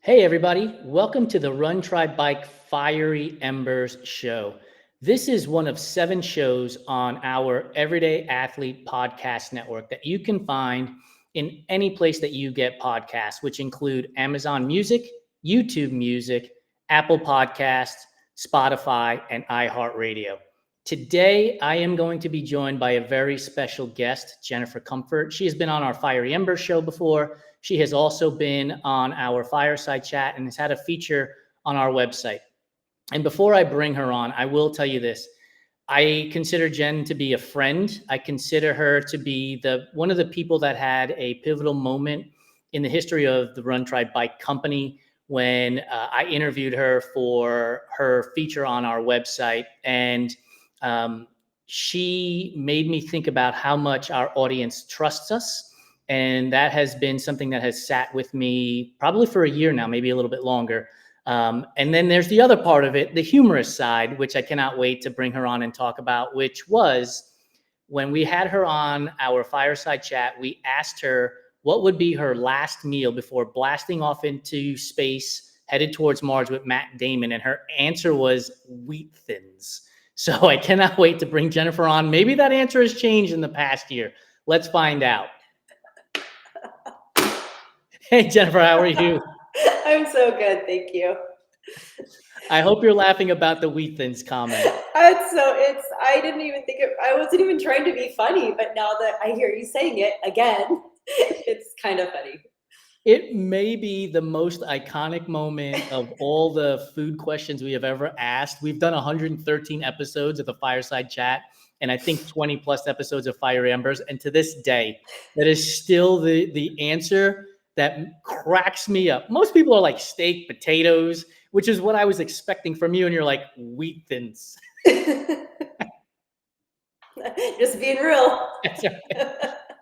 Hey, everybody. Welcome to the Run, Try, Bike, Fiery Embers show. This is one of 7 shows on our Everyday Athlete podcast network that you can find in any place that you get podcasts, which include Amazon Music, YouTube Music, Apple Podcasts, Spotify, and iHeartRadio. Today, I am going to be joined by a very special guest, Jennifer Comfort. She has been on our Fiery Embers show before. She has also been on our Fireside Chat and has had a feature on our website. And before I bring her on, I will tell you this. I consider Jen to be a friend. I consider her to be one of the people that had a pivotal moment in the history of the Run, Try, Bike company when I interviewed her for her feature on our website. And she made me think about how much our audience trusts us. And that has been something that has sat with me probably for a year now, maybe a little bit longer. And then there's the other part of it, the humorous side, which I cannot wait to bring her on and talk about, which was when we had her on our Fireside Chat, we asked her what would be her last meal before blasting off into space, headed towards Mars with Matt Damon. And her answer was wheat thins. So I cannot wait to bring Jennifer on. Maybe that answer has changed in the past year. Let's find out. Hey, Jennifer, how are you? I'm so good, thank you. I hope you're laughing about the wheat thins comment. I didn't even think I wasn't even trying to be funny, but now that I hear you saying it again, it's kind of funny. It may be the most iconic moment of all the food questions we have ever asked. We've done 113 episodes of the Fireside Chat, and I think 20 plus episodes of Fiery Embers. And to this day, that is still the answer that cracks me up. Most people are like steak, potatoes, which is what I was expecting from you. And you're like, wheat thins. Just being real. That's right.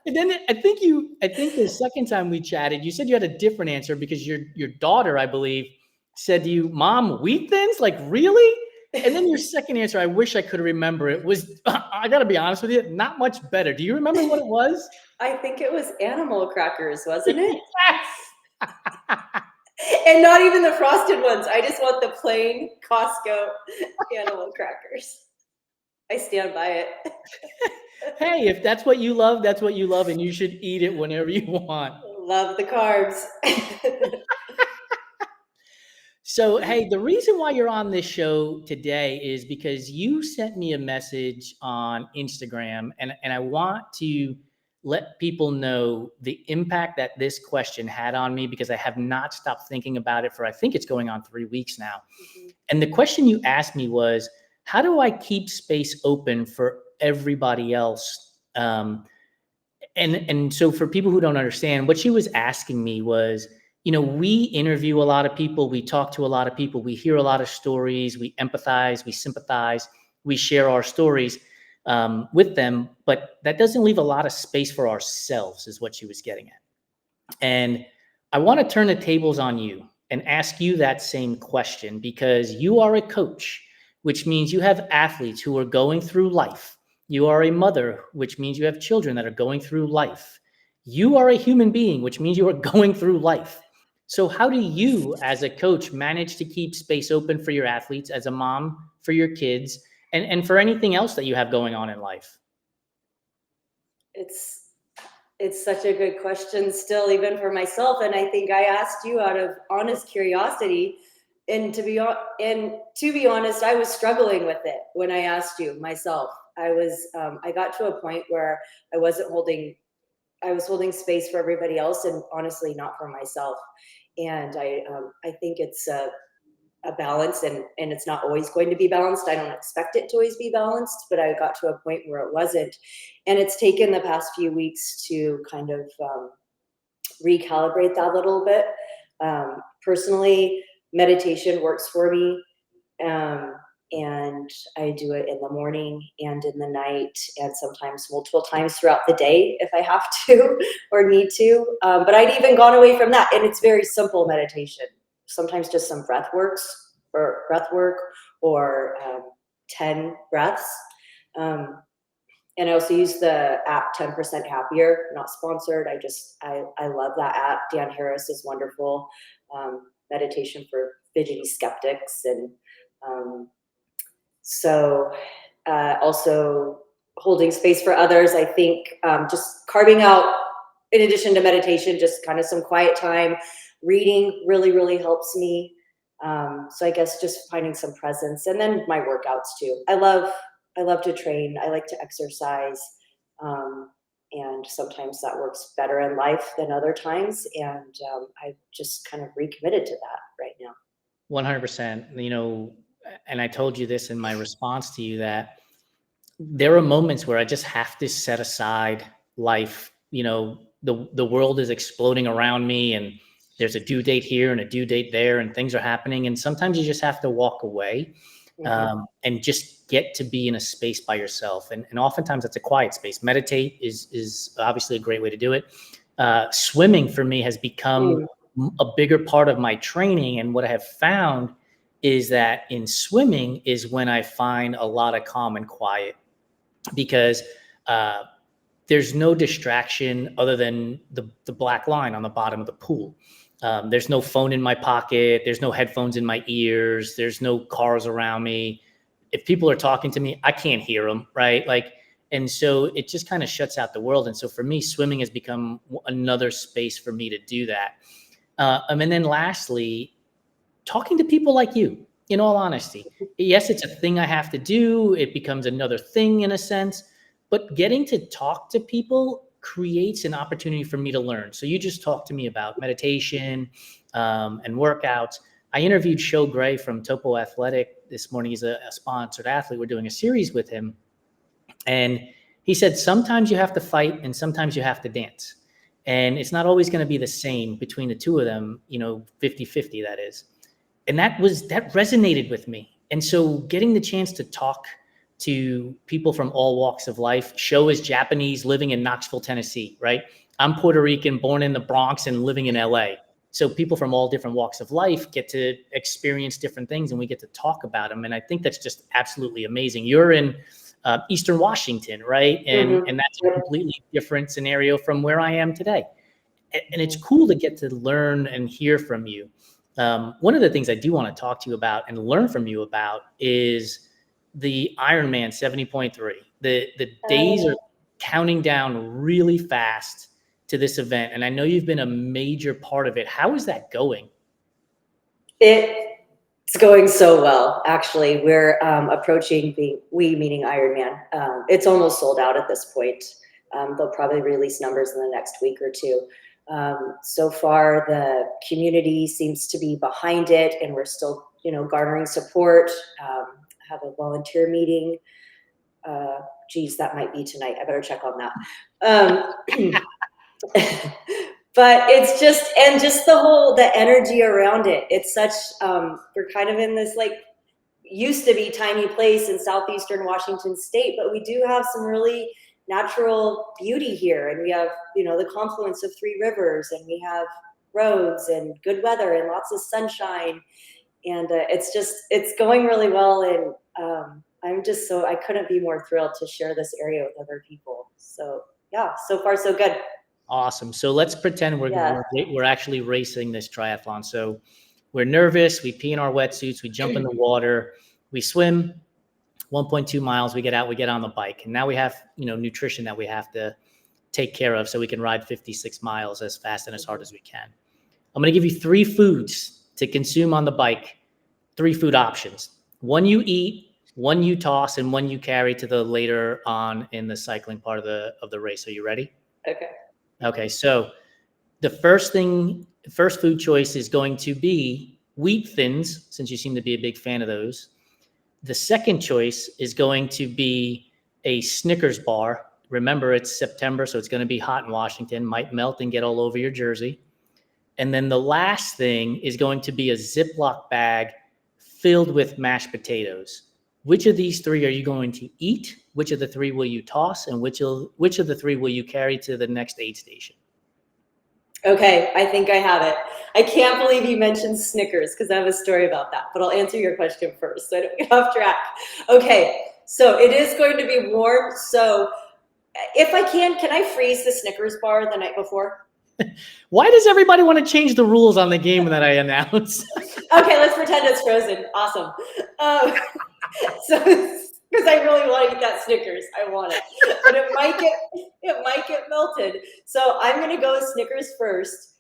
And then I think the second time we chatted, you said you had a different answer because your daughter, I believe, said to you, "Mom, wheat thins? Like really?" And then your second answer, I wish I could remember it, was I got to be honest with you, not much better. Do you remember what it was? I think it was animal crackers, wasn't it? Yes. And not even the frosted ones. I just want the plain Costco animal crackers. I stand by it. Hey, if that's what you love, that's what you love, and you should eat it whenever you want. Love the carbs. So, hey, the reason why you're on this show today is because you sent me a message on Instagram, and I want to let people know the impact that this question had on me because I have not stopped thinking about it for, I think it's going on 3 weeks now. Mm-hmm. And the question you asked me was, how do I keep space open for everybody else? And so for people who don't understand, what she was asking me was, we interview a lot of people, we talk to a lot of people, we hear a lot of stories, we empathize, we sympathize, we share our stories with them, but that doesn't leave a lot of space for ourselves, is what she was getting at. And I want to turn the tables on you and ask you that same question because you are a coach, which means you have athletes who are going through life. You are a mother, which means you have children that are going through life. You are a human being, which means you are going through life. So how do you, as a coach, manage to keep space open for your athletes, as a mom, for your kids, and for anything else that you have going on in life? It's such a good question still, even for myself. And I think I asked you out of honest curiosity. And to be honest, I was struggling with it when I asked you myself. I got to a point where I was holding space for everybody else and honestly not for myself. And I think it's a balance, and it's not always going to be balanced. I don't expect it to always be balanced, but I got to a point where it wasn't. And it's taken the past few weeks to kind of recalibrate that a little bit. Personally, meditation works for me. And I do it in the morning and in the night, and sometimes multiple times throughout the day if I have to or need to. But I'd even gone away from that, and it's very simple meditation. Sometimes just some breath work or 10 breaths. And I also use the app 10% Happier, not sponsored. I love that app. Dan Harris is wonderful. meditation for fidgety skeptics. And so also holding space for others. I think just carving out, in addition to meditation, just kind of some quiet time. Reading really helps me. So I guess just finding some presence, and then my workouts too. I love to train. I like to exercise. And sometimes that works better in life than other times. And I've just kind of recommitted to that right now. 100%. And I told you this in my response to you, that there are moments where I just have to set aside life. The world is exploding around me, and there's a due date here and a due date there, and things are happening. And sometimes you just have to walk away and just get to be in a space by yourself. And oftentimes it's a quiet space. Meditate is obviously a great way to do it. Swimming for me has become a bigger part of my training. And what I have found is that in swimming is when I find a lot of calm and quiet, because there's no distraction other than the black line on the bottom of the pool. There's no phone in my pocket. There's no headphones in my ears. There's no cars around me. If people are talking to me, I can't hear them, right? And so it just kind of shuts out the world. And so for me, swimming has become another space for me to do that. And then lastly, talking to people like you, in all honesty. Yes, it's a thing I have to do. It becomes another thing in a sense, but getting to talk to people creates an opportunity for me to learn. So you just talked to me about meditation and workouts. I interviewed Sho Gray from Topo Athletic this morning. He's a sponsored athlete. We're doing a series with him. And he said, sometimes you have to fight and sometimes you have to dance. And it's not always going to be the same between the two of them, 50-50, that is. And that resonated with me. And so getting the chance to talk to people from all walks of life. Sho is Japanese, living in Knoxville, Tennessee, right? I'm Puerto Rican, born in the Bronx and living in LA. So people from all different walks of life get to experience different things, and we get to talk about them. And I think that's just absolutely amazing. You're in Eastern Washington, right? And that's a completely different scenario from where I am today. And it's cool to get to learn and hear from you. One of the things I do want to talk to you about and learn from you about is the Ironman 70.3. The days are counting down really fast to this event. And I know you've been a major part of it. How is that going? It's going so well, actually. We're approaching we meaning Ironman. It's almost sold out at this point. They'll probably release numbers in the next week or two. So far, the community seems to be behind it, and we're still, garnering support. Have a volunteer meeting. That might be tonight. I better check on that. But it's just the energy around it. It's such, we're kind of in this used to be tiny place in southeastern Washington state, but we do have some really natural beauty here. And we have, the confluence of 3 rivers, and we have roads and good weather and lots of sunshine. And it's going really well. And I couldn't be more thrilled to share this area with other people. So yeah, so far so good. Awesome. So let's pretend we're actually racing this triathlon. So we're nervous. We pee in our wetsuits. We jump in the water. We swim 1.2 miles. We get out. We get on the bike. And now we have, nutrition that we have to take care of so we can ride 56 miles as fast and as hard as we can. I'm going to give you 3 foods to consume on the bike. 3 food options. 1 you eat, 1 you toss, and 1 you carry to the later on in the cycling part of the race. Are you ready? Okay. So the first food choice is going to be wheat thins, since you seem to be a big fan of those. The second choice is going to be a Snickers bar. Remember, it's September, so it's going to be hot in Washington, might melt and get all over your jersey. And then the last thing is going to be a Ziploc bag filled with mashed potatoes. Which of these 3 are you going to eat? Which of the 3 will you toss? And which of the 3 will you carry to the next aid station? Okay, I think I have it. I can't believe you mentioned Snickers, because I have a story about that, but I'll answer your question first so I don't get off track. Okay, so it is going to be warm. So if I can I freeze the Snickers bar the night before? Why does everybody want to change the rules on the game that I announce? Okay, let's pretend it's frozen. Awesome. So because I really want to eat that Snickers, I want it, but it might get melted. So I'm gonna go with Snickers first,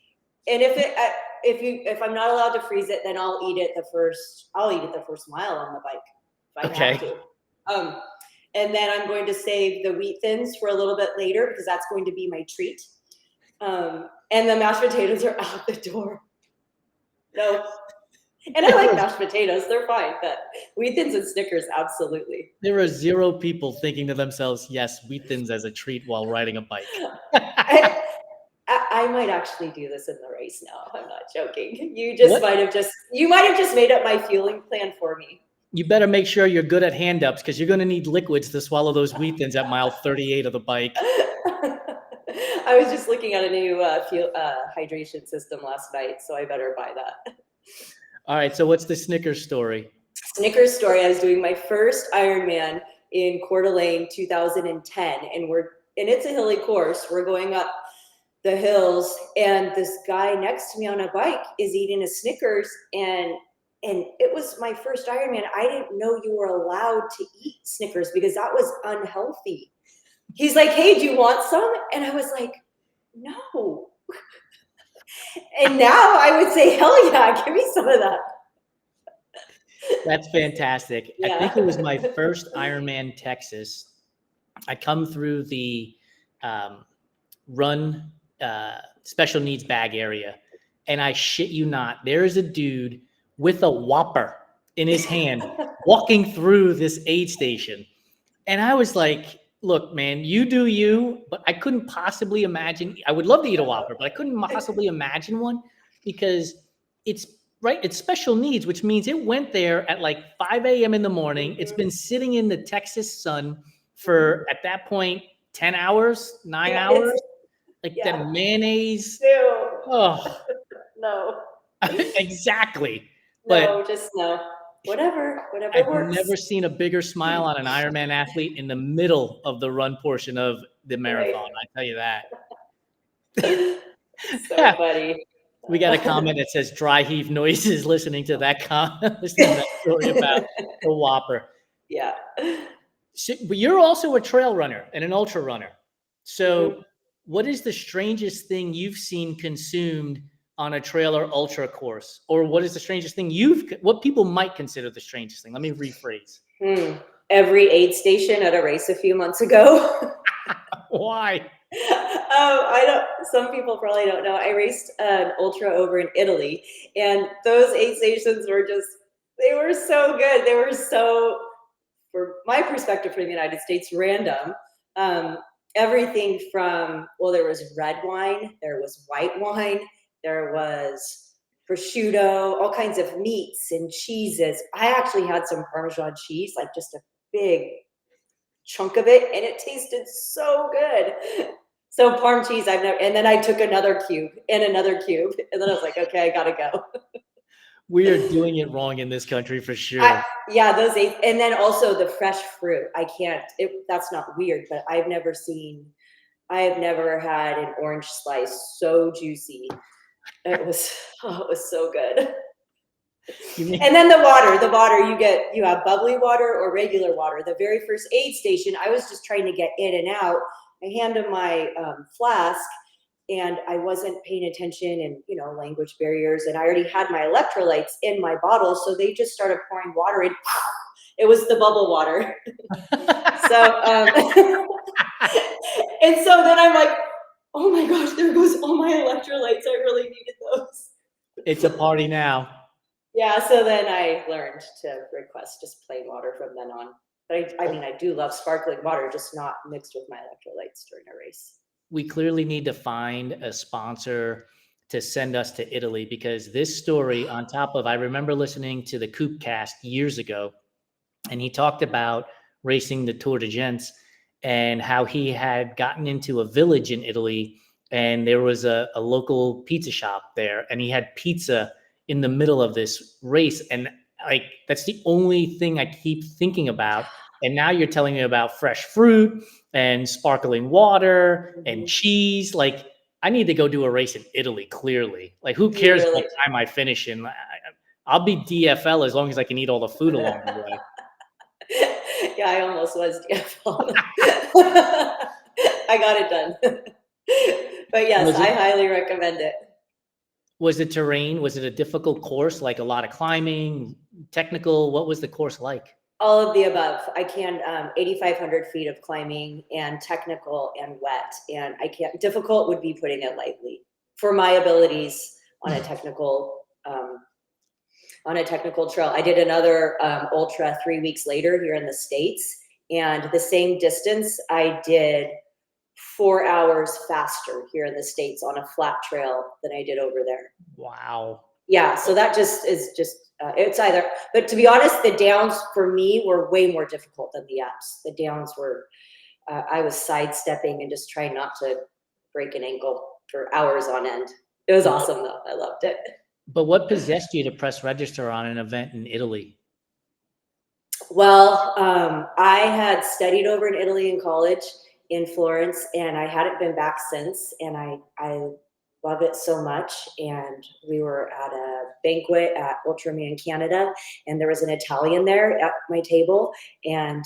and if I'm not allowed to freeze it, then I'll eat it the first mile on the bike if I have to. And then I'm going to save the wheat thins for a little bit later because that's going to be my treat. And the mashed potatoes are out the door. No. And I like mashed potatoes. They're fine. But wheat thins and Snickers, absolutely. There are 0 people thinking to themselves, yes, wheat thins as a treat while riding a bike. I might actually do this in the race now. I'm not joking. You might have just made up my fueling plan for me. You better make sure you're good at hand-ups because you're going to need liquids to swallow those wheat thins at mile 38 of the bike. I was just looking at a new hydration system last night, so I better buy that. All right, so what's the Snickers story? Snickers story, I was doing my first Ironman in Coeur d'Alene 2010, and it's a hilly course. We're going up the hills, and this guy next to me on a bike is eating a Snickers, and it was my first Ironman. I didn't know you were allowed to eat Snickers because that was unhealthy. He's like, hey, do you want some? And I was like, no. And now I would say, hell yeah, give me some of that. That's fantastic. Yeah. I think it was my first Ironman Texas. I come through the run special needs bag area, and I shit you not, there is a dude with a Whopper in his hand walking through this aid station. And I was like, look, man, you do you, but I couldn't possibly imagine. I would love to eat a Whopper, but I couldn't possibly imagine one because it's special needs, which means it went there at like 5 a.m. in the morning. It's been sitting in the Texas sun for, at that point, 10 hours, 9 hours. Like that mayonnaise. Ew. Oh, no. Exactly. No, but just no. Whatever I've works. never seen a bigger smile on an Ironman athlete in the middle of the run portion of the marathon. Right. I tell you that. So funny. We got a comment that says dry heave noises listening to that story about the Whopper. Yeah. So, but you're also a trail runner and an ultra runner. So what is the strangest thing you've seen consumed on a trail or ultra course? Or what is the strangest thing what people might consider the strangest thing? Let me rephrase. Every aid station at a race a few months ago. Why? Some people probably don't know. I raced an ultra over in Italy, and those aid stations they were so good. They were so, for my perspective from the United States, random. Everything from, there was red wine, there was white wine, there was prosciutto, all kinds of meats and cheeses. I actually had some Parmesan cheese, like just a big chunk of it, and it tasted so good. So Parm cheese, and then I took another cube, and then I was like, okay, I gotta go. We are doing it wrong in this country for sure. Those eight, and then also the fresh fruit. That's not weird, but I have never had an orange slice so juicy. It was so good. And then the water, you have bubbly water or regular water. The very first aid station, I was just trying to get in and out. I handed my flask, and I wasn't paying attention, and language barriers, and I already had my electrolytes in my bottle, so they just started pouring water in. It was the bubble water. And so then I'm like, oh my gosh, there goes all my electrolytes. I really needed those. It's a party now. Yeah, so then I learned to request just plain water from then on. But I do love sparkling water, just not mixed with my electrolytes during a race. We clearly need to find a sponsor to send us to Italy, because this story, on top of, I remember listening to the Coop cast years ago, and he talked about racing the Tour de Gens and how he had gotten into a village in Italy, and there was a local pizza shop there, and he had pizza in the middle of this race. And like, that's the only thing I keep thinking about. And now you're telling me about fresh fruit and sparkling water and cheese. Like, I need to go do a race in Italy, clearly. Like, who You cares really what time I finish in? I'll be DFL as long as I can eat all the food along the way. Yeah, I almost was DFL. I got it done. But yes, I highly recommend it. Was the terrain, was it a difficult course, like a lot of climbing, technical? What was the course like? All of the above. I can 8,500 feet of climbing and technical and wet. And I can't, difficult would be putting it lightly for my abilities on a technical trail. I did another ultra 3 weeks later here in the States, and the same distance I did 4 hours faster here in the States on a flat trail than I did over there. Wow. Yeah, so that just is just it's either, but to be honest, the downs for me were way more difficult than the ups. The downs were I was sidestepping and just trying not to break an ankle for hours on end. It was awesome though. I loved it. But what possessed you to press register on an event in Italy? Well, I had studied over in Italy in college in Florence, and I hadn't been back since. And I love it so much. And we were at a banquet at Ultraman Canada, and there was an Italian there at my table, and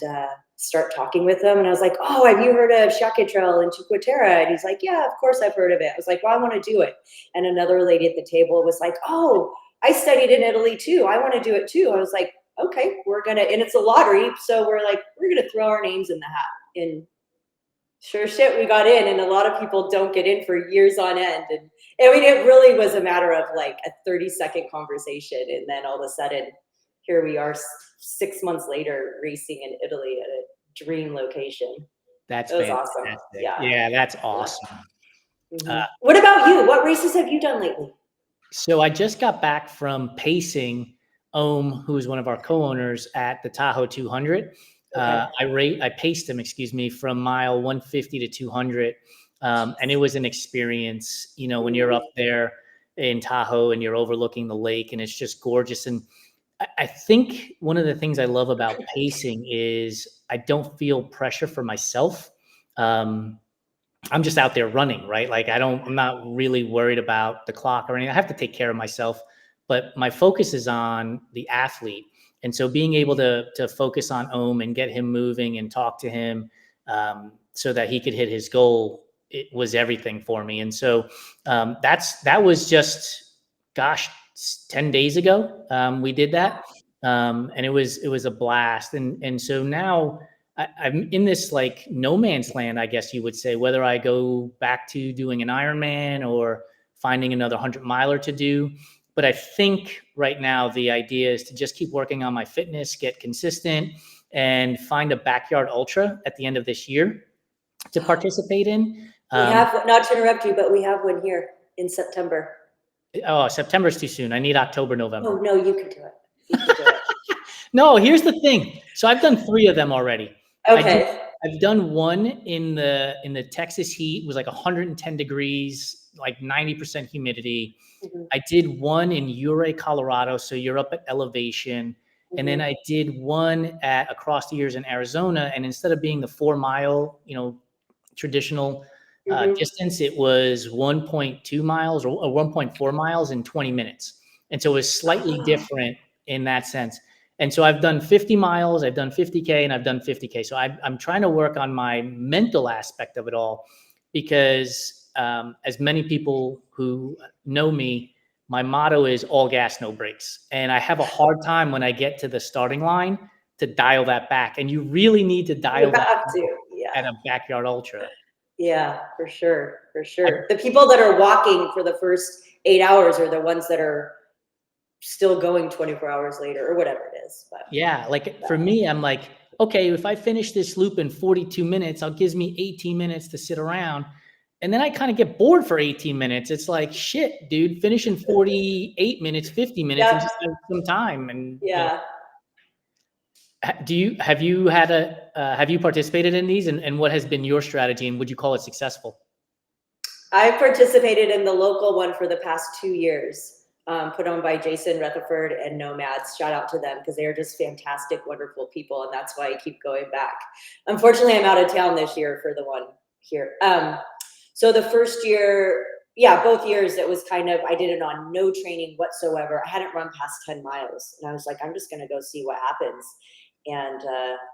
start talking with him. And I was like, "Oh, have you heard of Shaka Trail in Cinque Terre?" And he's like, "Yeah, of course I've heard of it." I was like, "Well, I want to do it." And another lady at the table was like, "Oh, I studied in Italy too. I want to do it too." I was like, "Okay, we're gonna," and it's a lottery, so we're like, we're gonna throw our names in the hat. And sure shit, we got in, and a lot of people don't get in for years on end. And I mean, it really was a matter of like a 30-second conversation, and then all of a sudden, here we are 6 months later racing in Italy at a dream location. That's It was fantastic. awesome. Yeah. Yeah, that's awesome. What about you? What races have you done lately? So I just got back from pacing Ohm, who is one of our co-owners at the Tahoe 200. Okay. I paced him, excuse me, from mile 150 to 200. And it was an experience, you know, when you're up there in Tahoe and you're overlooking the lake and it's just gorgeous. And I think one of the things I love about pacing is I don't feel pressure for myself. I'm just out there running, right? Like I'm not really worried about the clock or anything. I have to take care of myself, but my focus is on the athlete. And so being able to focus on Ohm and get him moving and talk to him so that he could hit his goal, it was everything for me. And so that was just, gosh, 10 days ago. We did that. And it was a blast. And so now I'm in this like no man's land, I guess you would say, whether I go back to doing an Ironman or finding another 100-miler to do. But I think right now the idea is to just keep working on my fitness, get consistent, and find a backyard ultra at the end of this year to participate in. We have, not to interrupt you, but we have one here in September. Oh, September's too soon. I need October, November. Oh, no, you can do it. You can do it. No, here's the thing. So I've done 3 of them already. Okay. I've done one in the Texas heat. It was like 110 degrees, like 90% humidity. Mm-hmm. I did one in Ouray, Colorado. So you're up at elevation. Mm-hmm. And then I did one at across the years in Arizona. And instead of being the 4-mile, you know, traditional distance, it was 1.2 miles or 1.4 miles in 20 minutes. And so it was slightly different in that sense. And so I've done 50 miles, I've done 50K, and I've done 50K. So I'm trying to work on my mental aspect of it all because as many people who know me, my motto is all gas, no brakes. And I have a hard time when I get to the starting line to dial that back. And you really need to dial that back at a backyard ultra. Yeah, for sure. For sure. The people that are walking for the first 8 hours are the ones that are still going 24 hours later or whatever it is. But yeah, like for me, I'm like, okay, if I finish this loop in 42 minutes, it gives me 18 minutes to sit around. And then I kind of get bored for 18 minutes. It's like, shit, dude, finish in 48 minutes, 50 minutes, and just have some time. And yeah. Have you participated in these and what has been your strategy and would you call it successful? I participated in the local one for the past 2 years. Put on by Jason Rutherford and Nomads. Shout out to them because they are just fantastic, wonderful people, and that's why I keep going back. Unfortunately, I'm out of town this year for the one here. So the first year, yeah, both years it was kind of, I did it on no training whatsoever. I hadn't run past 10 miles. And I was like, I'm just going to go see what happens. And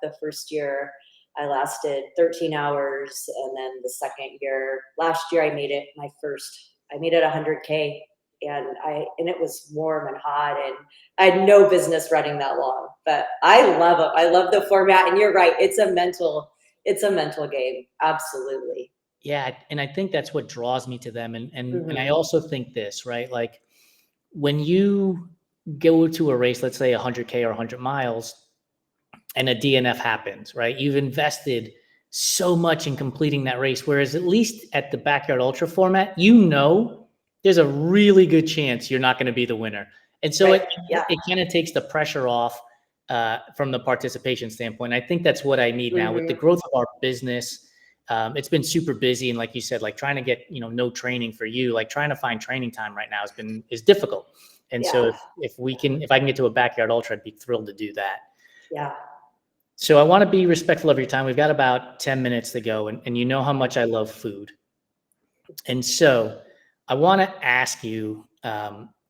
the first year I lasted 13 hours. And then the second year, last year, I made it 100K. And it was warm and hot, and I had no business running that long, but I love it. I love the format. And you're right. It's a mental game. Absolutely. Yeah. And I think that's what draws me to them. And I also think this, right? Like when you go to a race, let's say 100K or 100 miles, and a DNF happens, right? You've invested so much in completing that race. Whereas at least at the Backyard Ultra format, there's a really good chance you're not going to be the winner. And so Right. it kind of takes the pressure off from the participation standpoint. I think that's what I need now with the growth of our business. It's been super busy. And like you said, like trying to get, no training for you, like trying to find training time right now is difficult. And so if I can get to a Backyard Ultra, I'd be thrilled to do that. Yeah. So I want to be respectful of your time. We've got about 10 minutes to go, and you know how much I love food. And so I want to ask you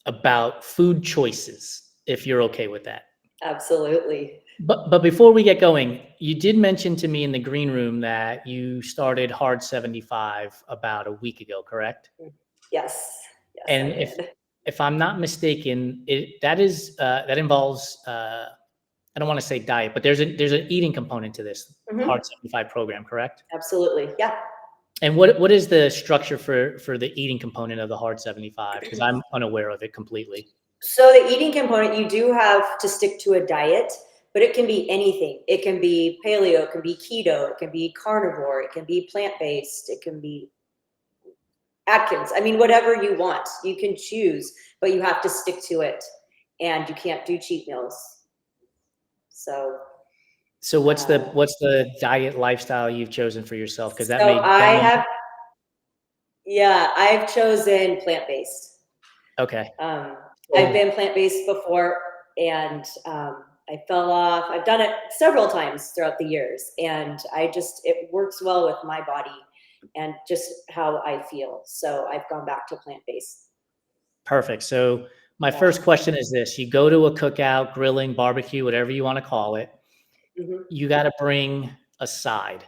about food choices, if you're okay with that. Absolutely. But before we get going, you did mention to me in the green room that you started Hard 75 about a week ago, correct? Yes. And if I'm not mistaken, that involves I don't want to say diet, but there's an eating component to this Hard 75 program, correct? Absolutely. Yeah. And what is the structure for the eating component of the Hard 75? Because I'm unaware of it completely. So the eating component, you do have to stick to a diet, but it can be anything. It can be paleo, it can be keto, it can be carnivore, it can be plant-based, it can be Atkins. I mean, whatever you want, you can choose, but you have to stick to it, and you can't do cheat meals. So what's the diet lifestyle you've chosen for yourself? Because I've chosen plant-based. Okay. I've been plant-based before, and I fell off. I've done it several times throughout the years, and it works well with my body and just how I feel. So I've gone back to plant-based. Perfect. So my first question is this: you go to a cookout, grilling, barbecue, whatever you want to call it. You got to bring a side.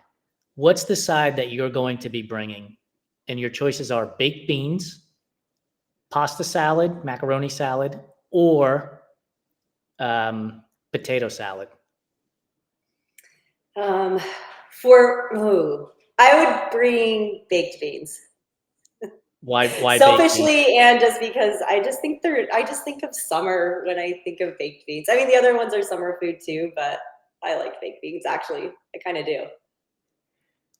What's the side that you're going to be bringing? And your choices are baked beans, pasta salad, macaroni salad, or potato salad. I would bring baked beans. Why selfishly, and just because I just think of summer when I think of baked beans. I mean, the other ones are summer food too, but I like baked beans, actually. I kind of do.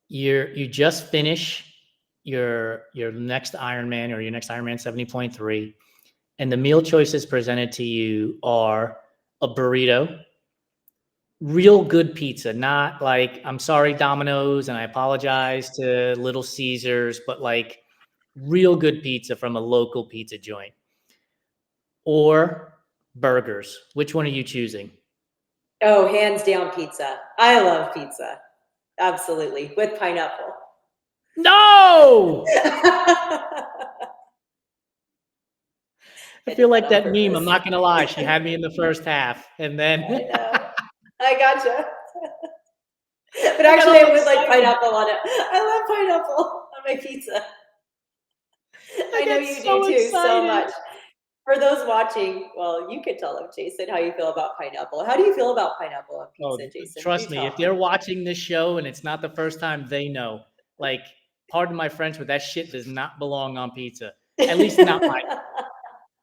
You just finish your next Ironman or your next Ironman 70.3, and the meal choices presented to you are a burrito, real good pizza, not like, I'm sorry, Domino's, and I apologize to Little Caesars, but like real good pizza from a local pizza joint, or burgers. Which one are you choosing? Oh, hands down pizza. I love pizza. Absolutely. With pineapple. No! I feel like that meme. I'm not going to lie. She had me in the first half, and then... I know. I gotcha. But actually, I would like pineapple on it. I love pineapple on my pizza. I know you do too, so much. For those watching, well, you could tell them, Jason, how you feel about pineapple. How do you feel about pineapple on pizza, Jason? Trust me, if they're watching this show and it's not the first time, they know. Like, pardon my French, but that shit does not belong on pizza. At least not mine.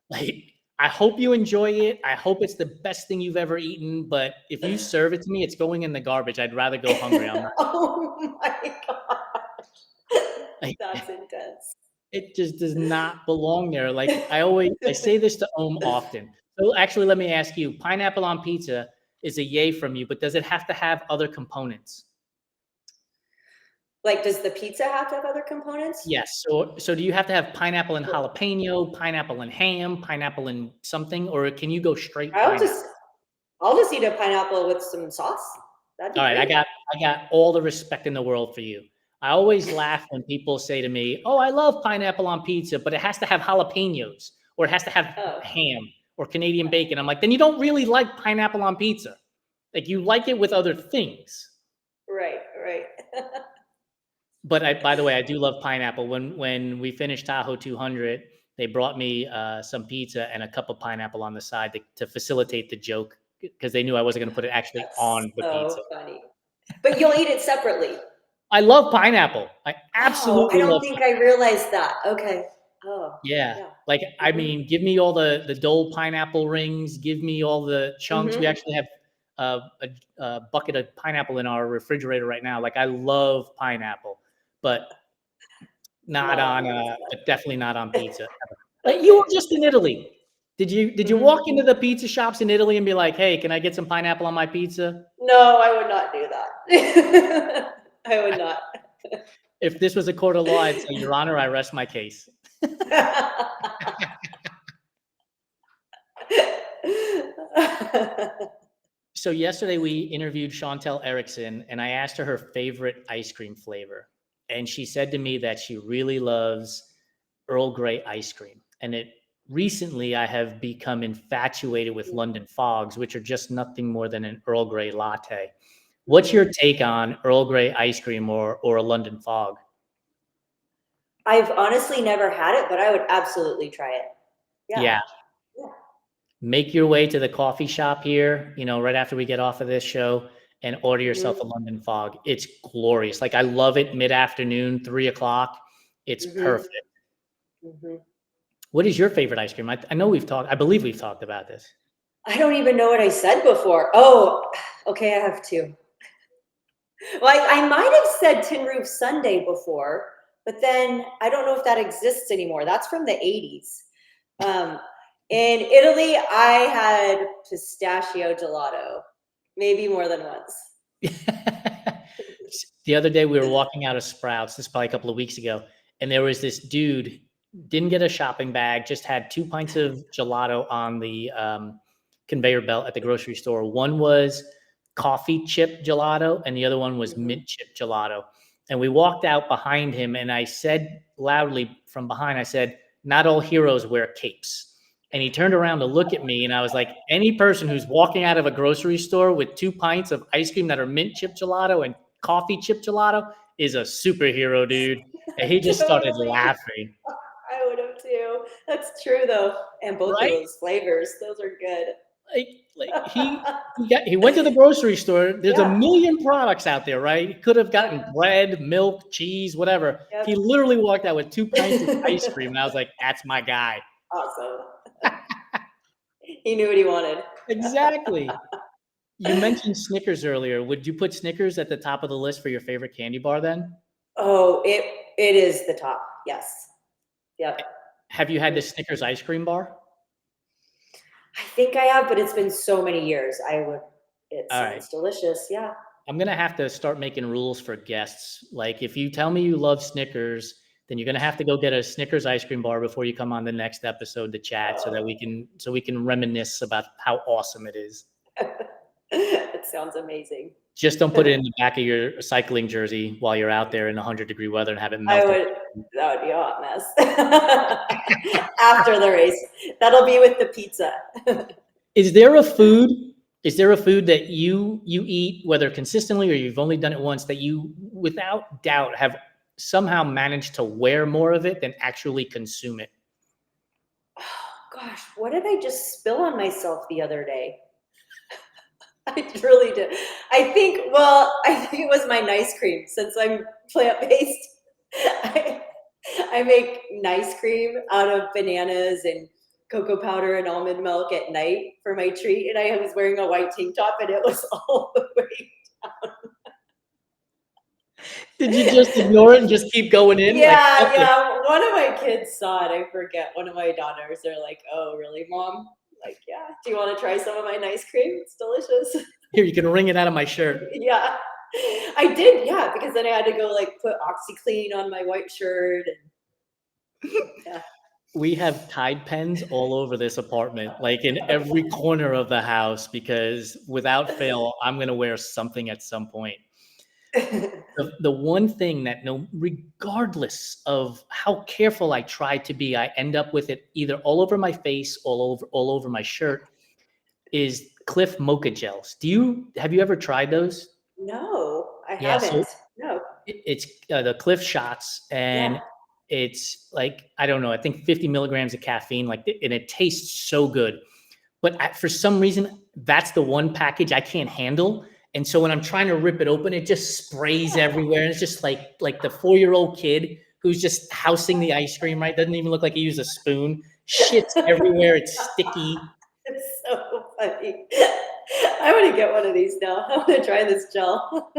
Like, I hope you enjoy it. I hope it's the best thing you've ever eaten. But if you serve it to me, it's going in the garbage. I'd rather go hungry. Oh my gosh. That's intense. It just does not belong there. Like I say this to Ohm often. So actually, let me ask you, pineapple on pizza is a yay from you, but does it have to have other components? Like, does the pizza have to have other components? Yes. So do you have to have pineapple and jalapeno, pineapple and ham, pineapple and something, or can you go straight? I'll just eat a pineapple with some sauce. All right, I got all the respect in the world for you. I always laugh when people say to me, "Oh, I love pineapple on pizza, but it has to have jalapenos or it has to have Oh, ham or Canadian bacon." I'm like, then you don't really like pineapple on pizza. Like you like it with other things. right, right. But by the way, I do love pineapple. When we finished Tahoe 200, they brought me some pizza and a cup of pineapple on the side to facilitate the joke because they knew I wasn't going to put it actually That's on the pizza. so funny. But you'll eat it separately. I love pineapple. I Oh, I absolutely don't love. think I realized that. Okay. Oh, Yeah. yeah. Like, I Mhm. mean, give me all the Dole pineapple rings, give me all the chunks. We Mhm. actually have a bucket of pineapple in our refrigerator right now. Like, I love pineapple, but not Not on on, pizza. but definitely not on pizza. Like, you were Okay. just in Italy. Did you Mhm. walk into the pizza shops in Italy and be like, "Hey, can I get some pineapple on my pizza?" No, I would not do that. I would not. If this was a court of law, I'd say, "Your Honor, I rest my case." So yesterday we interviewed Chantel Erickson, and I asked her favorite ice cream flavor, and she said to me that she really loves Earl Grey ice cream. And it recently I have become infatuated with London Fogs, which are just nothing more than an Earl Grey latte. What's your take on Earl Grey ice cream or a London Fog? I've honestly never had it, but I would absolutely try it. Yeah. Yeah. Yeah. Make your way to the coffee shop here, right after we get off of this show and order yourself a Mhm. London Fog. It's glorious. Like I love it mid-afternoon, 3 o'clock. It's Mhm. perfect. Mhm. What is your favorite ice cream? I know I believe we've talked about this. I don't even know what I said before. Oh, okay, I have two. Well, I might have said Tin Roof Sundae before, but then I don't know if that exists anymore. That's from the 80s. Um, in Italy, I had pistachio gelato, maybe more than once. The other day we were walking out of Sprouts, this is probably a couple of weeks ago, and there was this dude, didn't get a shopping bag, just had 2 pints of gelato on the conveyor belt at the grocery store. One was coffee chip gelato, and the other one was Mhm. mint chip gelato. And we walked out behind him, and I said loudly from behind, I said, "Not all heroes wear capes." And he turned around to look at me, and I was like, any person who's walking out of a grocery store with 2 pints of ice cream that are mint chip gelato and coffee chip gelato is a superhero, dude. And he just started Totally. laughing. I would have too. That's true though. And both of Right? those flavors, those are good. Like he went to the grocery store. There's a Yeah. million products out there, right? He could have Yep. gotten bread, milk, cheese, whatever. He Yep. literally walked out with 2 pints of ice cream, and I was like, "That's my guy." Awesome. He knew what he wanted. Exactly. You mentioned Snickers earlier. Would you put Snickers at the top of the list for your favorite candy bar then? Oh, it is the top. Yes. Yep. Have you had the Mhm. Snickers ice cream bar? I think I have, but it's been so many years. It All right. sounds delicious. Yeah. I'm gonna have to start making rules for guests. Like, if you tell me you love Snickers, then you're gonna have to go get a Snickers ice cream bar before you come on the next episode to chat, so that Oh, we can reminisce about how awesome it is. it sounds amazing. Just don't put it in the back of your cycling jersey while you're out there in 100-degree weather and have it I melt. would, that would be a hot mess. After the race. That'll be with the pizza. Is there a food? Is there a food that you eat, whether consistently or you've only done it once, that you, without doubt, have somehow managed to wear more of it than actually consume it? Oh, gosh, what did I just spill on myself the other day? I really did. I think it was my nice cream since I'm plant-based. I, I make nice cream out of bananas and cocoa powder and almond milk at night for my treat. And I was wearing a white tank top and it was all the way. Did you just ignore it and just keep going in? Like, Yeah, fuck it. yeah. One of my kids saw it. I forget. One of my daughters. They're like, "Oh, really, mom?" Like, yeah. Do you want to try some of my nice cream? It's delicious. Here, you can wring it out of my shirt. Yeah. I did, yeah, because then I had to go like put OxyClean on my white shirt and yeah. We have Tide pens all over this apartment, like in every corner of the house, because without fail, I'm gonna wear something at some point. The one thing that regardless of how careful I try to be, I end up with it either all over my face, all over my shirt, is Cliff Mocha gels. Have you ever tried those? No, I Yeah, so haven't. No. it's the Cliff shots, Yeah. and it's like, I don't know, I think 50 milligrams of caffeine, like, and it tastes so good. But for some reason, that's the one package I can't handle. And so when I'm trying to rip it open, it just sprays everywhere. And it's just like the 4-year-old kid who's just housing the ice cream, right? Doesn't even look like he used a spoon. Shit's everywhere. It's sticky. It's so funny. I want to get one of these now. I want to try this gel.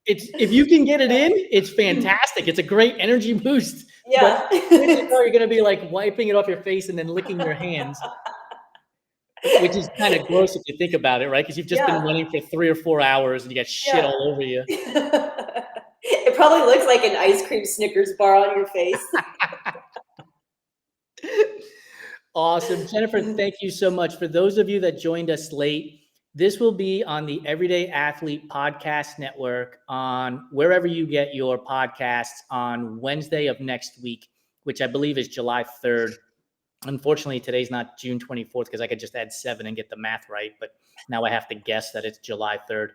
If you can get it in, it's fantastic. It's a great energy boost. But Yeah. chances are you're going to be like wiping it off your face and then licking your hands, which is kind of gross if you think about it, right? Because you've just been Yeah. running for 3 or 4 hours and you got shit Yeah. all over you. It probably looks like an ice cream Snickers bar on your face. Awesome. Jennifer, thank you so much. For those of you that joined us late, this will be on the Everyday Athlete Podcast Network on wherever you get your podcasts on Wednesday of next week, which I believe is July 3rd. Unfortunately, today's not June 24th because I could just add 7 and get the math right, but now I have to guess that it's July 3rd.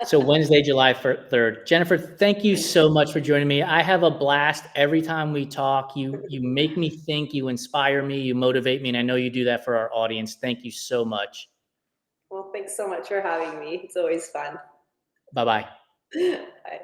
So Wednesday, July 3rd. Jennifer, thank you so much for joining me. I have a blast every time we talk. You make me think, you inspire me, you motivate me, and I know you do that for our audience. Thank you so much. Well, thanks so much for having me. It's always fun. Bye-bye. Bye.